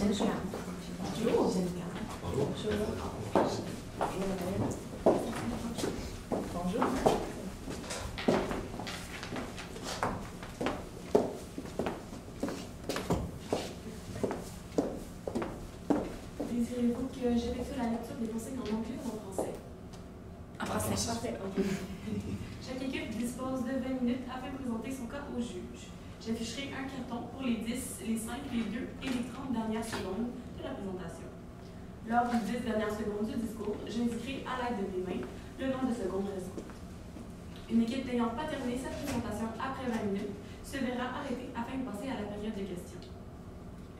Bonjour. Bonjour. Bonjour. Désirez-vous que j'effectue la lecture des consignes en anglais ou en français? En français. Parfait, ok. Chaque équipe dispose de 20 minutes afin de présenter son cas au juge. J'afficherai un carton pour les 10, les 5, les 2 et les 30 dernières secondes de la présentation. Lors des 10 dernières secondes du discours, j'indiquerai à l'aide de mes mains le nombre de secondes restantes. Une équipe n'ayant pas terminé sa présentation après 20 minutes se verra arrêtée afin de passer à la période de questions.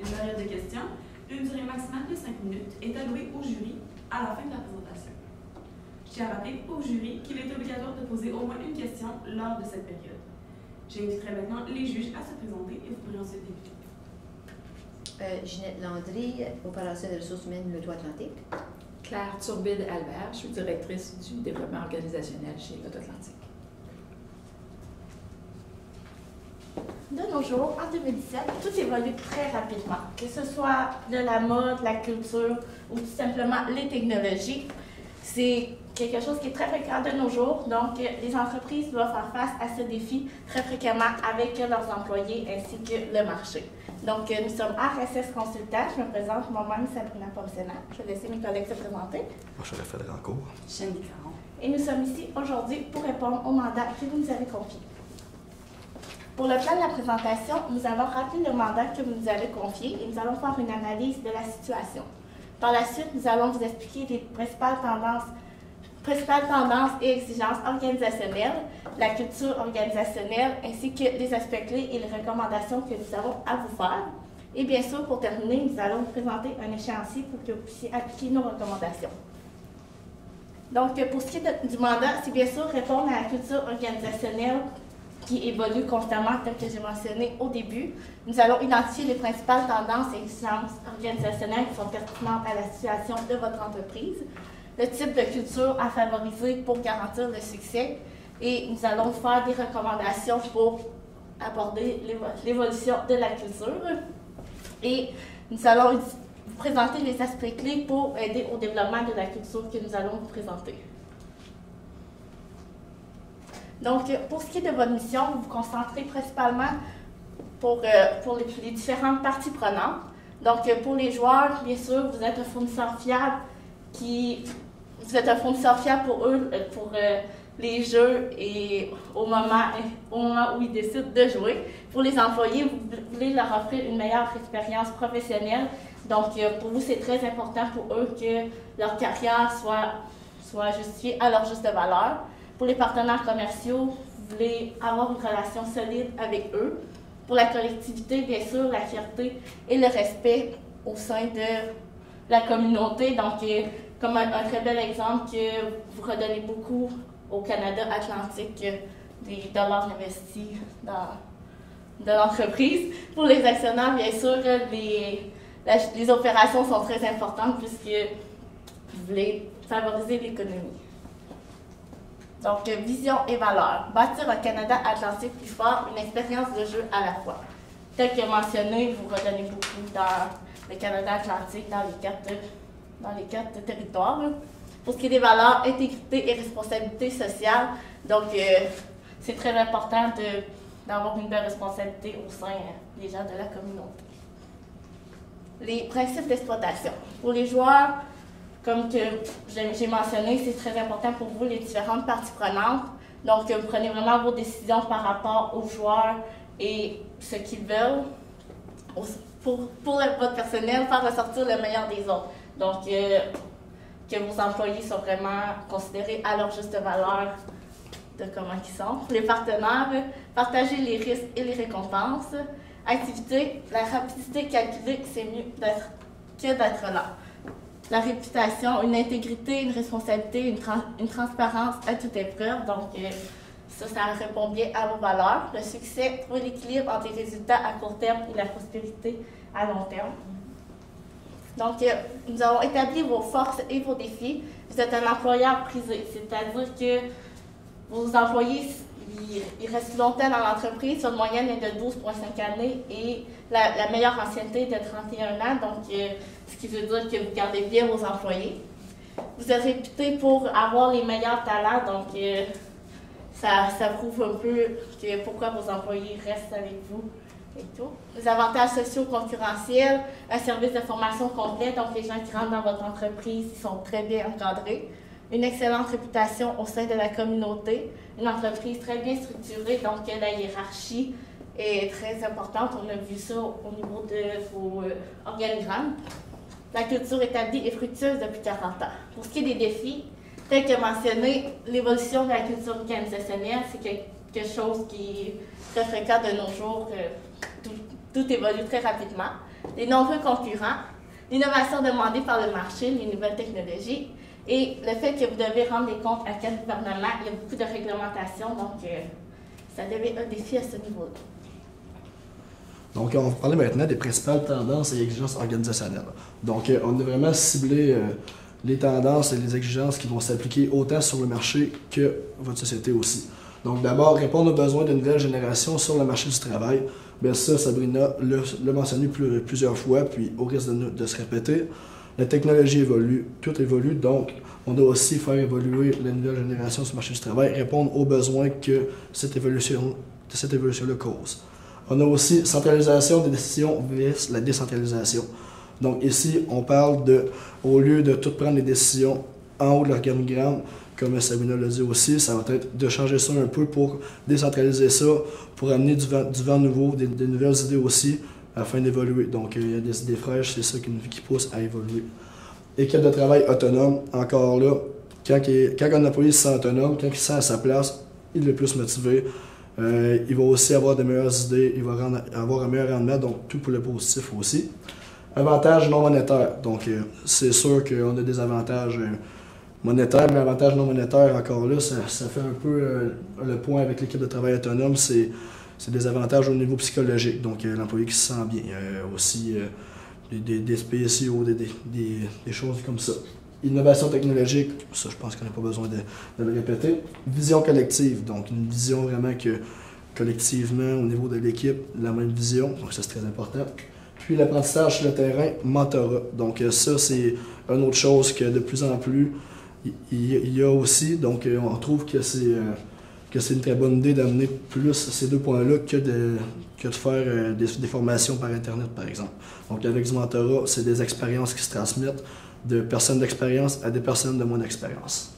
Une période de questions, d'une durée maximale de 5 minutes, est allouée au jury à la fin de la présentation. Je tiens à rappeler au jury qu'il est obligatoire de poser au moins une question lors de cette période. J'inviterai maintenant les juges à se présenter et vous pourrez ensuite débuter. Ginette Landry, opération des ressources humaines Loto-Atlantique. Claire Turbide-Albert, je suis directrice du développement organisationnel chez Loto-Atlantique. De nos jours, en 2017, tout évolue très rapidement, que ce soit de la mode, la culture ou tout simplement les technologies. C'est quelque chose qui est très fréquent de nos jours, donc les entreprises doivent faire face à ce défi très fréquemment avec leurs employés ainsi que le marché. Donc, nous sommes RSS Consultants. Je me présente moi-même, Sabrina Pomsena. Je vais laisser mes collègues se présenter. Moi, je suis Raphaël Rancourt. Chandy Caron. Et nous sommes ici aujourd'hui pour répondre au mandat que vous nous avez confié. Pour le plan de la présentation, nous allons rappeler le mandat que vous nous avez confié et nous allons faire une analyse de la situation. Par la suite, nous allons vous expliquer les principales tendances et exigences organisationnelles, la culture organisationnelle, ainsi que les aspects clés et les recommandations que nous avons à vous faire. Et bien sûr, pour terminer, nous allons vous présenter un échéancier pour que vous puissiez appliquer nos recommandations. Donc, pour ce qui est du mandat, c'est bien sûr répondre à la culture organisationnelle qui évolue constamment, tel que j'ai mentionné au début. Nous allons identifier les principales tendances et exigences organisationnelles qui sont pertinentes à la situation de votre entreprise, le type de culture à favoriser pour garantir le succès, et nous allons faire des recommandations pour aborder l'évolution de la culture. Et nous allons vous présenter les aspects clés pour aider au développement de la culture que nous allons vous présenter. Donc, pour ce qui est de votre mission, vous vous concentrez principalement pour les différentes parties prenantes. Donc, pour les joueurs, bien sûr, vous êtes un fournisseur fiable pour eux, pour les jeux et au moment où ils décident de jouer. Pour les employés, vous voulez leur offrir une meilleure expérience professionnelle. Donc, pour vous, c'est très important pour eux que leur carrière soit justifiée à leur juste valeur. Pour les partenaires commerciaux, vous voulez avoir une relation solide avec eux. Pour la collectivité, bien sûr, la fierté et le respect au sein de la communauté. Donc, comme un très bel exemple que vous redonnez beaucoup au Canada Atlantique des dollars investis dans l'entreprise. Pour les actionnaires, bien sûr, les opérations sont très importantes puisque vous voulez favoriser l'économie. Donc, vision et valeur. Bâtir un Canada Atlantique plus fort, une expérience de jeu à la fois. Tel que mentionné, vous redonnez beaucoup dans le Canada Atlantique, dans les quatre territoires. Pour ce qui est des valeurs, intégrité et responsabilité sociale, donc c'est très important d'avoir une belle responsabilité au sein des gens de la communauté. Les principes d'exploitation. Pour les joueurs, comme que j'ai mentionné, c'est très important pour vous, les différentes parties prenantes. Donc, vous prenez vraiment vos décisions par rapport aux joueurs et ce qu'ils veulent pour votre personnel, faire ressortir le meilleur des autres. Donc, que vos employés soient vraiment considérés à leur juste valeur de comment ils sont. Pour les partenaires, partager les risques et les récompenses. Activité, la rapidité calculée, c'est mieux que d'être là. La réputation, une intégrité, une responsabilité, une transparence à toute épreuve. Donc, ça répond bien à vos valeurs. Le succès, trouver l'équilibre entre les résultats à court terme et la prospérité à long terme. Donc, nous avons établi vos forces et vos défis. Vous êtes un employeur prisé, c'est-à-dire que vos employés, ils restent longtemps dans l'entreprise. Leur moyenne est de 12,5 années et la meilleure ancienneté est de 31 ans, donc ce qui veut dire que vous gardez bien vos employés. Vous êtes réputé pour avoir les meilleurs talents, donc ça prouve un peu que pourquoi vos employés restent avec vous et tout. Les avantages sociaux concurrentiels, un service de formation complet, donc les gens qui rentrent dans votre entreprise ils sont très bien encadrés. Une excellente réputation au sein de la communauté, une entreprise très bien structurée, donc la hiérarchie est très importante. On a vu ça au niveau de vos organigrammes. La culture établie et fructueuse depuis 40 ans. Pour ce qui est des défis, tel que mentionné, l'évolution de la culture organisationnelle, c'est quelque chose qui est très fréquent de nos jours. Tout évolue très rapidement. Les nombreux concurrents, l'innovation demandée par le marché, les nouvelles technologies, et le fait que vous devez rendre des comptes à quel gouvernement, il y a beaucoup de réglementations, donc ça devient un défi à ce niveau-là. Donc, on va parler maintenant des principales tendances et exigences organisationnelles. Donc, on a vraiment ciblé les tendances et les exigences qui vont s'appliquer autant sur le marché que votre société aussi. Donc, d'abord, répondre aux besoins de nouvelles générations sur le marché du travail. Bien ça, Sabrina l'a mentionné plusieurs fois, puis au risque de se répéter. La technologie évolue, tout évolue, donc on doit aussi faire évoluer la nouvelle génération sur le marché du travail, répondre aux besoins que cette évolution-là cause. On a aussi centralisation des décisions versus la décentralisation. Donc ici, on parle de, au lieu de tout prendre les décisions en haut de l'organigramme, comme Sabrina l'a dit aussi, ça va être de changer ça un peu pour décentraliser ça, pour amener du vent nouveau, des nouvelles idées aussi, afin d'évoluer. Donc, il y a des idées fraîches, c'est ça qui pousse à évoluer. Équipe de travail autonome, encore là, quand un employé se sent autonome, quand il se sent à sa place, il est plus motivé. Il va aussi avoir de meilleures idées, il va avoir un meilleur rendement, donc tout pour le positif aussi. Avantages non monétaires. Donc, c'est sûr qu'on a des avantages monétaires, mais avantages non monétaires, encore là, ça fait un peu le point avec l'équipe de travail autonome, c'est des avantages au niveau psychologique, donc l'employé qui se sent bien. Aussi des spéciaux, des choses comme ça. Innovation technologique, ça je pense qu'on n'a pas besoin de le répéter. Vision collective, donc une vision vraiment que collectivement, au niveau de l'équipe, la même vision, donc ça c'est très important. Puis l'apprentissage sur le terrain, mentorat. Donc ça c'est une autre chose que de plus en plus il y a aussi, donc on trouve que c'est une très bonne idée d'amener plus ces deux points-là que de faire des formations par Internet, par exemple. Donc, avec du mentorat, c'est des expériences qui se transmettent de personnes d'expérience à des personnes de moins d'expérience.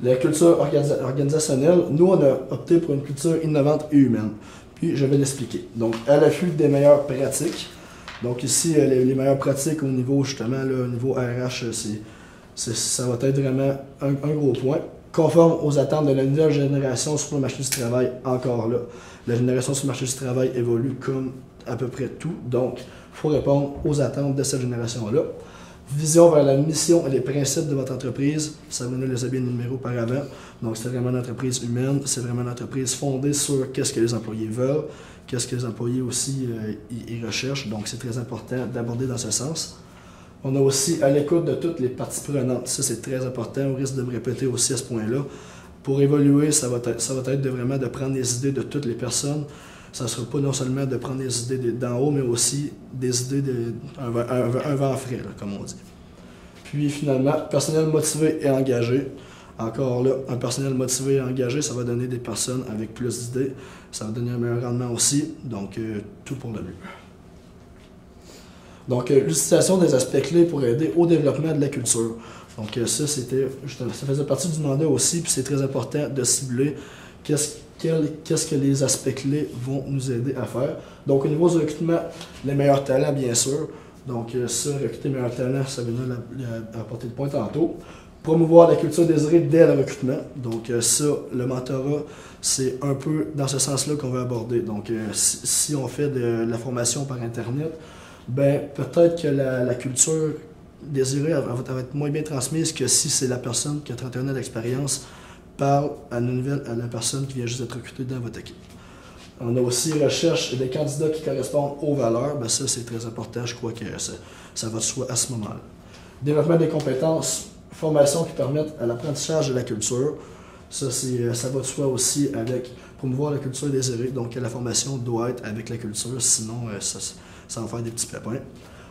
La culture organisationnelle, nous, on a opté pour une culture innovante et humaine. Puis, je vais l'expliquer. Donc, à l'affût des meilleures pratiques. Donc, ici, les meilleures pratiques au niveau, justement, là, au niveau RH, ça va être vraiment un gros point. Conforme aux attentes de la nouvelle génération sur le marché du travail, encore là. La génération sur le marché du travail évolue comme à peu près tout, donc il faut répondre aux attentes de cette génération-là. Vision vers la mission et les principes de votre entreprise, ça vous les a bien énumérés auparavant, donc c'est vraiment une entreprise humaine, c'est vraiment une entreprise fondée sur qu'est-ce que les employés veulent, qu'est-ce que les employés aussi y recherchent, donc c'est très important d'aborder dans ce sens. On a aussi à l'écoute de toutes les parties prenantes. Ça, c'est très important. On risque de me répéter aussi à ce point-là. Pour évoluer, ça va être vraiment de prendre les idées de toutes les personnes. Ça ne sera pas non seulement de prendre des idées d'en haut, mais aussi des idées un vent frais, là, comme on dit. Puis finalement, personnel motivé et engagé. Encore là, un personnel motivé et engagé, ça va donner des personnes avec plus d'idées. Ça va donner un meilleur rendement aussi. Donc, tout pour le mieux. Donc, l'utilisation des aspects clés pour aider au développement de la culture. Donc, ça faisait partie du mandat aussi, puis c'est très important de cibler qu'est-ce que les aspects clés vont nous aider à faire. Donc, au niveau du recrutement, les meilleurs talents, bien sûr. Donc, ça, recruter les meilleurs talents, ça vient à apporter le point tantôt. Promouvoir la culture désirée dès le recrutement. Donc, ça, le mentorat, c'est un peu dans ce sens-là qu'on va aborder. Donc, si on fait de la formation par Internet, ben peut-être que la culture désirée elle va être moins bien transmise que si c'est la personne qui a 31 ans d'expérience parle à la personne qui vient juste d'être recrutée dans votre équipe. On a aussi recherche des candidats qui correspondent aux valeurs. Ben ça, c'est très important. Je crois que ça va de soi à ce moment-là. Développement des compétences, formation qui permettent à l'apprentissage de la culture. Ça va de soi aussi avec promouvoir la culture désirée. Donc, la formation doit être avec la culture, sinon ça va faire des petits pépins.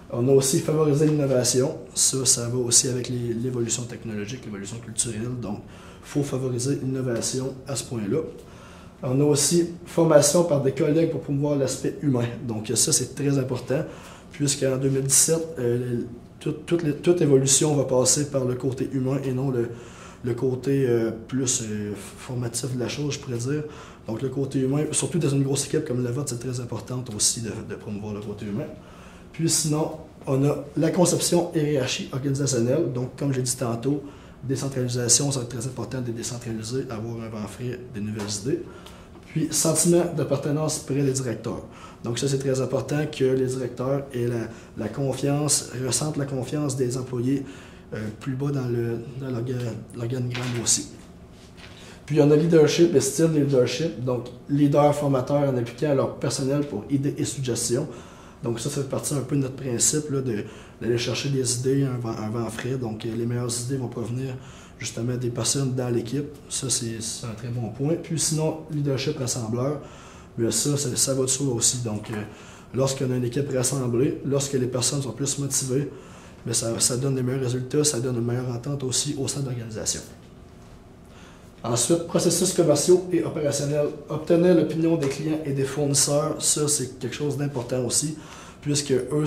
On a aussi favorisé l'innovation. Ça va aussi avec l'évolution technologique, l'évolution culturelle. Donc, il faut favoriser l'innovation à ce point-là. On a aussi formation par des collègues pour promouvoir l'aspect humain. Donc, ça, c'est très important, puisqu'en 2017, toute évolution va passer par le côté humain et non le côté plus formatif de la chose, je pourrais dire. Donc, le côté humain, surtout dans une grosse équipe comme la vôtre, c'est très important aussi de promouvoir le côté humain. Puis sinon, on a la conception et hiérarchie organisationnelle. Donc, comme j'ai dit tantôt, décentralisation, ça va être très important de décentraliser, avoir un vent frais, des nouvelles idées. Puis, sentiment d'appartenance près des directeurs. Donc, ça, c'est très important que les directeurs aient la confiance, ressentent la confiance des employés plus bas dans l'organigramme aussi. Puis, on a leadership et style de leadership. Donc, leader, formateur en appliquant à leur personnel pour idées et suggestions. Donc, ça fait partie un peu de notre principe d'aller chercher des idées, un vent frais. Donc, les meilleures idées vont provenir justement des personnes dans l'équipe. Ça, c'est un très bon point. Puis sinon, leadership rassembleur, bien ça va de soi aussi. Donc, lorsqu'on a une équipe rassemblée, lorsque les personnes sont plus motivées, bien, ça donne des meilleurs résultats, ça donne une meilleure entente aussi au sein de l'organisation. Ensuite, processus commerciaux et opérationnels. Obtenir l'opinion des clients et des fournisseurs, ça, c'est quelque chose d'important aussi, puisque eux,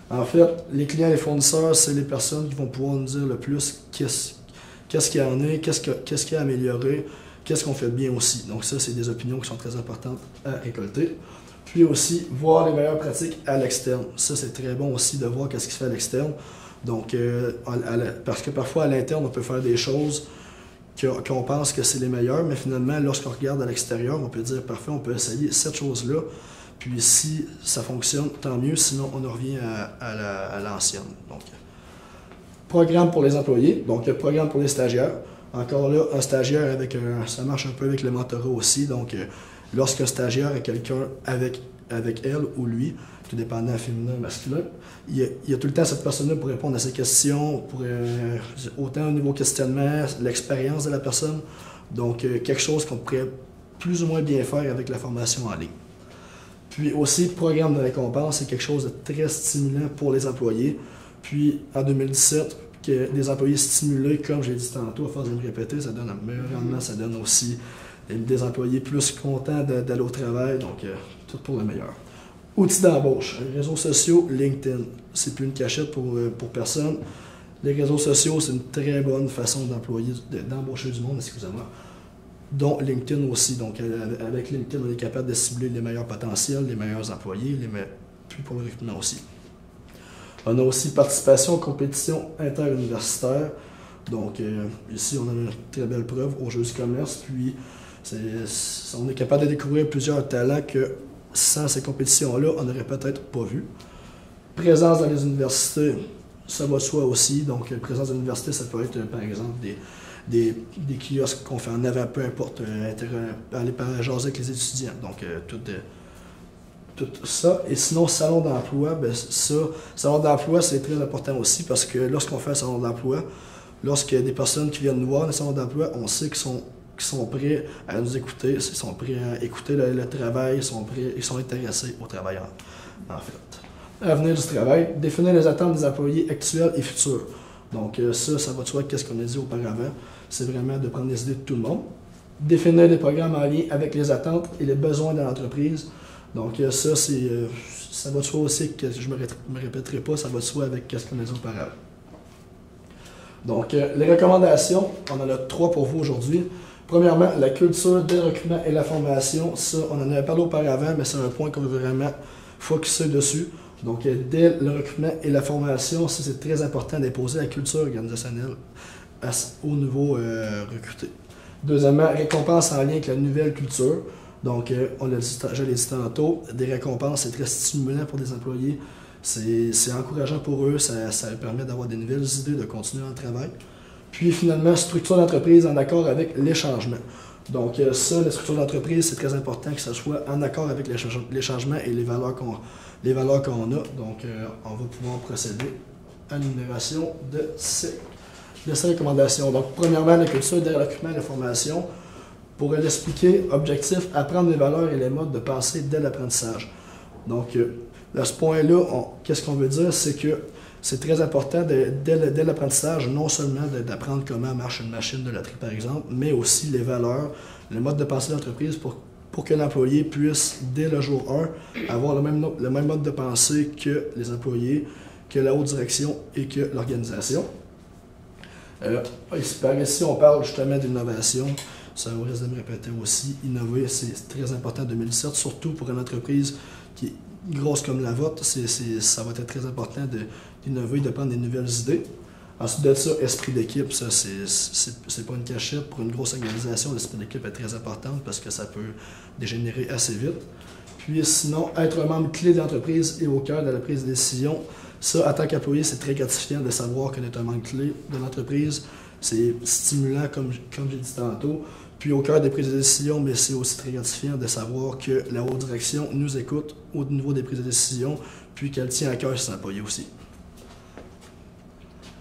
en fait, les clients et les fournisseurs, c'est les personnes qui vont pouvoir nous dire le plus qu'est-ce qu'il y en a, qu'est-ce qu'il y a à améliorer, qu'est-ce qu'on fait bien aussi. Donc ça, c'est des opinions qui sont très importantes à récolter. Puis aussi, voir les meilleures pratiques à l'externe. Ça, c'est très bon aussi de voir qu'est-ce qui se fait à l'externe. Donc, parce que parfois, à l'interne, on peut faire des choses qu'on pense que c'est les meilleures, mais finalement, lorsqu'on regarde à l'extérieur, on peut dire, parfait, on peut essayer cette chose-là. Puis si ça fonctionne, tant mieux, sinon on en revient à l'ancienne. Donc, programme pour les employés, donc le programme pour les stagiaires. Encore là, un stagiaire ça marche un peu avec le mentorat aussi. Donc, lorsqu'un stagiaire a quelqu'un avec elle ou lui, tout dépendant féminin ou masculin, il y a tout le temps cette personne-là pour répondre à ses questions, autant au niveau questionnement, l'expérience de la personne. Donc, quelque chose qu'on pourrait plus ou moins bien faire avec la formation en ligne. Puis aussi, programme de récompense, c'est quelque chose de très stimulant pour les employés. Puis en 2017, que des employés stimulés, comme j'ai dit tantôt, à force de me répéter, ça donne un meilleur rendement, ça donne aussi des employés plus contents d'aller au travail, donc tout pour le meilleur. Outils d'embauche, réseaux sociaux, LinkedIn. C'est plus une cachette pour personne. Les réseaux sociaux, c'est une très bonne façon d'embaucher du monde, excusez-moi. Dont LinkedIn aussi. Donc, avec LinkedIn, on est capable de cibler les meilleurs potentiels, les meilleurs employés, puis pour le recrutement aussi. On a aussi participation aux compétitions interuniversitaires. Donc, ici, on a une très belle preuve aux Jeux du commerce. Puis, on est capable de découvrir plusieurs talents que, sans ces compétitions-là, on n'aurait peut-être pas vu. Présence dans les universités, ça va de soi aussi. Donc, présence dans l'université, ça peut être, par exemple, des kiosques qu'on fait en avant, peu importe, aller jaser avec les étudiants. Donc, tout ça. Et sinon, salon d'emploi, salon d'emploi, c'est très important aussi parce que lorsqu'on fait un salon d'emploi, lorsqu'il y a des personnes qui viennent nous voir dans le salon d'emploi, on sait qu'ils sont prêts à nous écouter, ils sont prêts à écouter le travail, ils sont intéressés au travail en fait. Avenir du travail, définir les attentes des employés actuels et futurs. Donc ça va de soi qu'est-ce qu'on a dit auparavant. C'est vraiment de prendre les idées de tout le monde. Définir des programmes en lien avec les attentes et les besoins de l'entreprise. Donc ça va de soi aussi que je ne me répéterai pas, ça va de soi avec ce qu'on a dit auparavant. Donc les recommandations, on en a 3 pour vous aujourd'hui. Premièrement, la culture des recrutements et la formation. Ça, on en avait parlé auparavant, mais c'est un point qu'on veut vraiment focusser dessus. Donc, dès le recrutement et la formation, ça, c'est très important d'imposer la culture organisationnelle au niveau recruté. Deuxièmement, récompense en lien avec la nouvelle culture. Donc, je l'ai dit tantôt, des récompenses, c'est très stimulant pour des employés. C'est encourageant pour eux, ça permet d'avoir des nouvelles idées, de continuer dans le travail. Puis, finalement, structure d'entreprise en accord avec les changements. Donc, la structure d'entreprise, c'est très important que ça soit en accord avec les changements et les valeurs qu'on a. Donc, on va pouvoir procéder à l'énumération de ces de ces recommandations. Donc, premièrement, la culture derrière l'occupement et la formation. Pour l'expliquer, objectif, apprendre les valeurs et les modes de pensée dès l'apprentissage. Donc, à ce point-là, qu'est-ce qu'on veut dire? C'est que c'est très important dès l'apprentissage, non seulement d'apprendre comment marche une machine de loterie, par exemple, mais aussi les valeurs, le mode de pensée de l'entreprise pour que l'employé puisse, dès le jour 1, avoir le même mode de pensée que les employés, que la haute direction et que l'organisation. Ici, on parle justement d'innovation. Ça risque de me répéter aussi. Innover, c'est très important en 2017, surtout pour une entreprise qui est grosse comme la vôtre. Ça va être très important d'innover, de prendre des nouvelles idées. Ensuite de ça, esprit d'équipe, ça, c'est pas une cachette. Pour une grosse organisation, l'esprit d'équipe est très important parce que ça peut dégénérer assez vite. Puis sinon, être un membre clé de l'entreprise et au cœur de la prise de décision. Ça, en tant qu'employé, c'est très gratifiant de savoir qu'on est un membre clé de l'entreprise. C'est stimulant, comme j'ai dit tantôt. Puis au cœur des prises de décision, mais c'est aussi très gratifiant de savoir que la haute direction nous écoute au niveau des prises de décision, puis qu'elle tient à cœur ses employés aussi.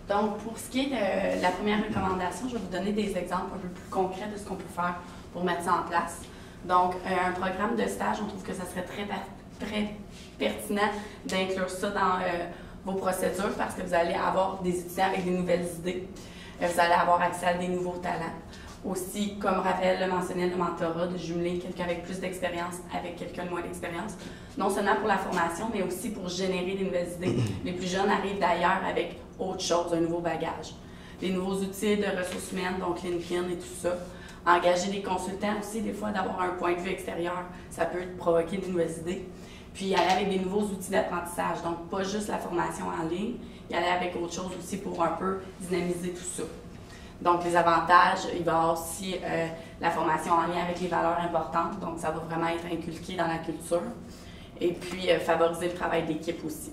Donc, pour ce qui est de la première recommandation, je vais vous donner des exemples un peu plus concrets de ce qu'on peut faire pour mettre ça en place. Donc, un programme de stage, on trouve que ça serait très pertinent d'inclure ça dans vos procédures parce que vous allez avoir des étudiants avec des nouvelles idées. Vous allez avoir accès à des nouveaux talents. Aussi, comme Raphaël le mentionnait, le mentorat, de jumeler quelqu'un avec plus d'expérience avec quelqu'un de moins d'expérience, non seulement pour la formation, mais aussi pour générer des nouvelles idées. Les plus jeunes arrivent d'ailleurs avec autre chose, un nouveau bagage. Les nouveaux outils de ressources humaines, donc LinkedIn et tout ça. Engager des consultants aussi, des fois, d'avoir un point de vue extérieur, ça peut provoquer de nouvelles idées. Puis, y aller avec des nouveaux outils d'apprentissage, donc pas juste la formation en ligne, y aller avec autre chose aussi pour un peu dynamiser tout ça. Donc, les avantages, il va y avoir aussi la formation en lien avec les valeurs importantes, donc ça va vraiment être inculqué dans la culture. Et puis, favoriser le travail d'équipe aussi.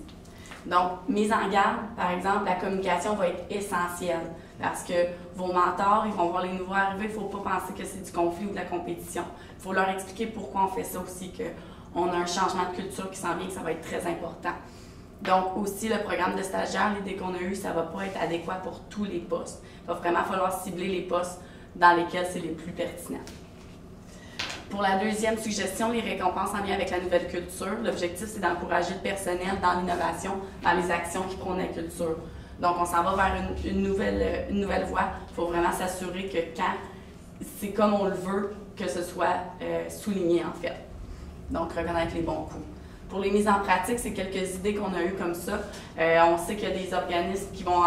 Donc, mise en garde, par exemple, la communication va être essentielle parce que vos mentors, ils vont voir les nouveaux arriver, il ne faut pas penser que c'est du conflit ou de la compétition. Il faut leur expliquer pourquoi on fait ça aussi, qu'on a un changement de culture qui s'en vient, que ça va être très important. Donc, aussi, le programme de stagiaire, l'idée qu'on a eue, ça ne va pas être adéquat pour tous les postes. Il va vraiment falloir cibler les postes dans lesquels c'est les plus pertinents. Pour la deuxième suggestion, les récompenses en lien avec la nouvelle culture. L'objectif, c'est d'encourager le personnel dans l'innovation, dans les actions qui prônent la culture. Donc, on s'en va vers une nouvelle voie. Il faut vraiment s'assurer que quand c'est comme on le veut, que ce soit souligné, en fait. Donc, reconnaître les bons coups. Pour les mises en pratique, c'est quelques idées qu'on a eues comme ça. On sait qu'il y a des organismes qui vont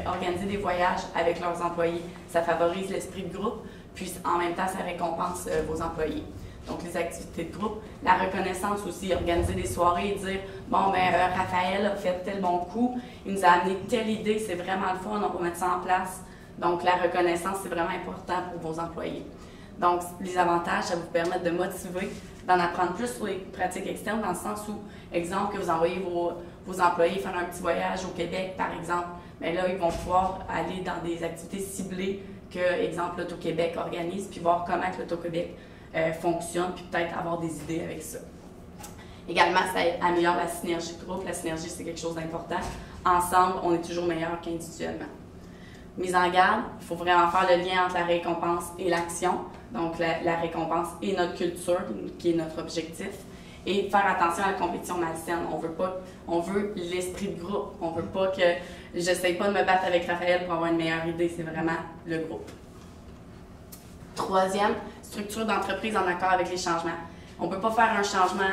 organiser des voyages avec leurs employés. Ça favorise l'esprit de groupe, puis en même temps, ça récompense vos employés. Donc, les activités de groupe. La reconnaissance aussi, organiser des soirées et dire « Bon, ben Raphaël a fait tel bon coup, il nous a amené telle idée, c'est vraiment le fun, on va mettre ça en place. » Donc, la reconnaissance, c'est vraiment important pour vos employés. Donc, les avantages, ça vous permet de motiver, d'en apprendre plus sur les pratiques externes, dans le sens où, exemple, que vous envoyez vos employés faire un petit voyage au Québec, par exemple, bien là, ils vont pouvoir aller dans des activités ciblées que, exemple, l'Auto-Québec organise, puis voir comment l'Auto-Québec fonctionne, puis peut-être avoir des idées avec ça. Également, ça améliore la synergie de groupe. La synergie, c'est quelque chose d'important. Ensemble, on est toujours meilleur qu'individuellement. Mise en garde, il faut vraiment faire le lien entre la récompense et l'action. Donc, la récompense et notre culture, qui est notre objectif. Et faire attention à la compétition malsaine. On veut l'esprit de groupe. On veut pas que j'essaye pas de me battre avec Raphaël pour avoir une meilleure idée. C'est vraiment le groupe. Troisième, structure d'entreprise en accord avec les changements. On ne peut pas faire un changement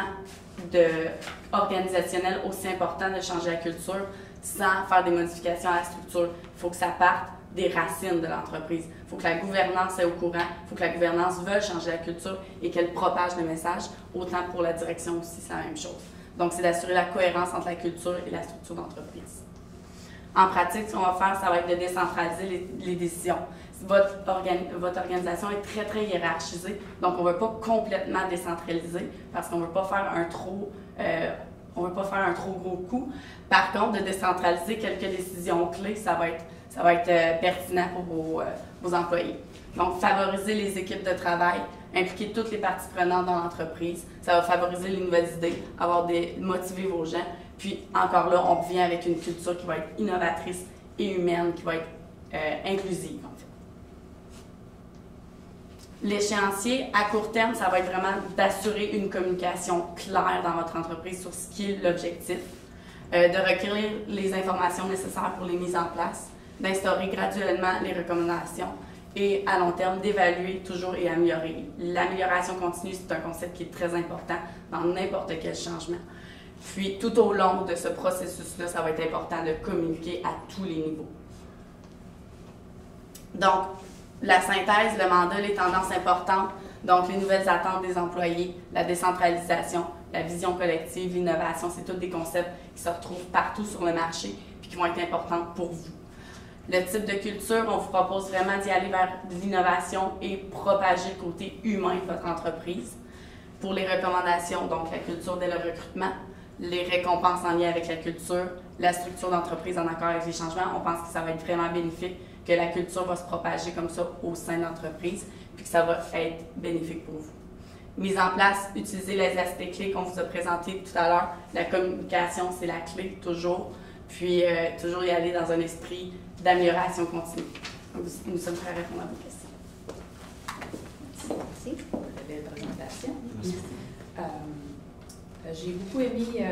organisationnel aussi important de changer la culture sans faire des modifications à la structure. Il faut que ça parte des racines de l'entreprise. Il faut que la gouvernance soit au courant, il faut que la gouvernance veuille changer la culture et qu'elle propage le message. Autant pour la direction aussi, c'est la même chose. Donc, c'est d'assurer la cohérence entre la culture et la structure d'entreprise. En pratique, ce qu'on va faire, ça va être de décentraliser les décisions. Votre organisation est très, très hiérarchisée, donc on ne veut pas complètement décentraliser parce qu'on ne veut pas faire un trop gros coup. Par contre, de décentraliser quelques décisions clés, ça va être pertinent pour vos employés. Donc, favoriser les équipes de travail, impliquer toutes les parties prenantes dans l'entreprise, ça va favoriser les nouvelles idées, motiver vos gens. Puis, encore là, on revient avec une culture qui va être innovatrice et humaine, qui va être inclusive, en fait. L'échéancier, à court terme, ça va être vraiment d'assurer une communication claire dans votre entreprise sur ce qui est l'objectif, de recueillir les informations nécessaires pour les mises en place, d'instaurer graduellement les recommandations et, à long terme, d'évaluer toujours et améliorer. L'amélioration continue, c'est un concept qui est très important dans n'importe quel changement. Puis, tout au long de ce processus-là, ça va être important de communiquer à tous les niveaux. Donc, la synthèse, le mandat, les tendances importantes, donc les nouvelles attentes des employés, la décentralisation, la vision collective, l'innovation, c'est tous des concepts qui se retrouvent partout sur le marché et qui vont être importants pour vous. Le type de culture, on vous propose vraiment d'y aller vers l'innovation et propager le côté humain de votre entreprise. Pour les recommandations, donc la culture dès le recrutement, les récompenses en lien avec la culture, la structure d'entreprise en accord avec les changements, on pense que ça va être vraiment bénéfique, que la culture va se propager comme ça au sein de l'entreprise, puis que ça va être bénéfique pour vous. Mise en place, utiliser les aspects clés qu'on vous a présentés tout à l'heure. La communication, c'est la clé, toujours. Puis, toujours y aller dans un esprit d'amélioration continue. Nous sommes prêts à répondre à vos questions. Merci. Pour la belle présentation. J'ai beaucoup aimé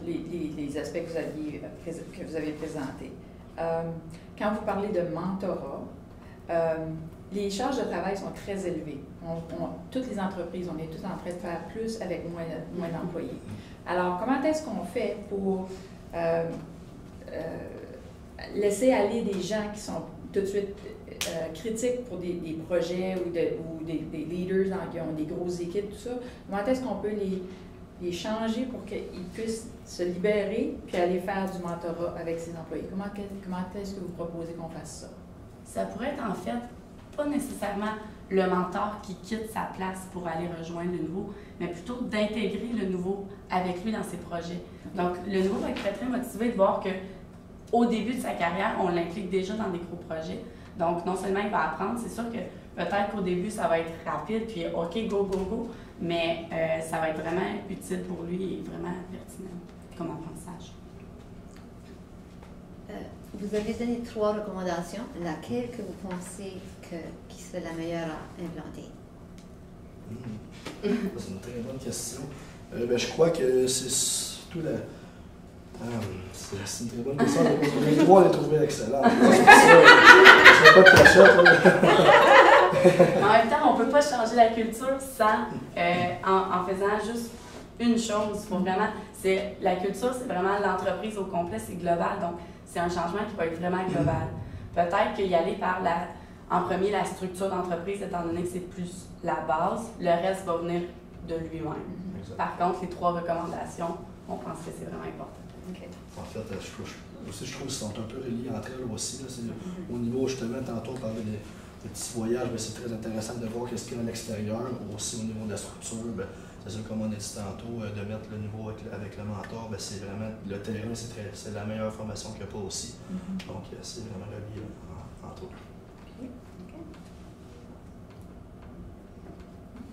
les aspects que vous avez présentés. Quand vous parlez de mentorat, les charges de travail sont très élevées. Toutes les entreprises, on est tous en train de faire plus avec moins d'employés. Alors, comment est-ce qu'on fait pour laisser aller des gens qui sont tout de suite critiques pour des projets ou des leaders qui ont des grosses équipes, tout ça? Comment est-ce qu'on peut les changer pour qu'ils puissent se libérer puis aller faire du mentorat avec ses employés? Comment est-ce que vous proposez qu'on fasse ça? Ça pourrait être en fait pas nécessairement le mentor qui quitte sa place pour aller rejoindre le nouveau, mais plutôt d'intégrer le nouveau avec lui dans ses projets. Donc, le nouveau va être très, très motivé de voir qu'au début de sa carrière, on l'implique déjà dans des gros projets. Donc, non seulement il va apprendre, c'est sûr que peut-être qu'au début, ça va être rapide, puis OK, go, go, go, mais ça va être vraiment utile pour lui et vraiment pertinent comme apprentissage. Vous avez donné 3 recommandations. Laquelle que vous pensez qui serait la meilleure à implanter? C'est une très bonne question. Je crois que c'est surtout c'est une très bonne question. Les 3 les trouver excellents. Je ne pas de cachette. En même temps, on ne peut pas changer la culture sans, en faisant juste une chose. Faut vraiment, la culture, c'est vraiment l'entreprise au complet, c'est global. Donc, c'est un changement qui va être vraiment global. Peut-être qu'il y aller par en premier la structure d'entreprise, étant donné que c'est plus la base, le reste va venir de lui-même. Par contre, les 3 recommandations, on pense que c'est vraiment important. Okay. En fait, je trouve qu'ils sont un peu reliés entre elles aussi. Là. Au niveau, justement, tantôt, on parlait des petits voyages, mais c'est très intéressant de voir ce qu'il y a à l'extérieur. Aussi, au niveau de la structure, c'est ça, comme on a dit tantôt, de mettre le niveau avec le mentor, c'est vraiment le terrain, c'est la meilleure formation qu'il n'y a pas aussi. Donc, c'est vraiment relié entre autres. Okay. Okay.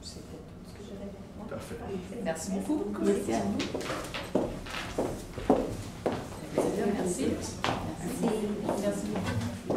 C'était tout ce que j'avais fait. Parfait. Merci beaucoup. Merci à vous. Merci. Merci. Merci beaucoup.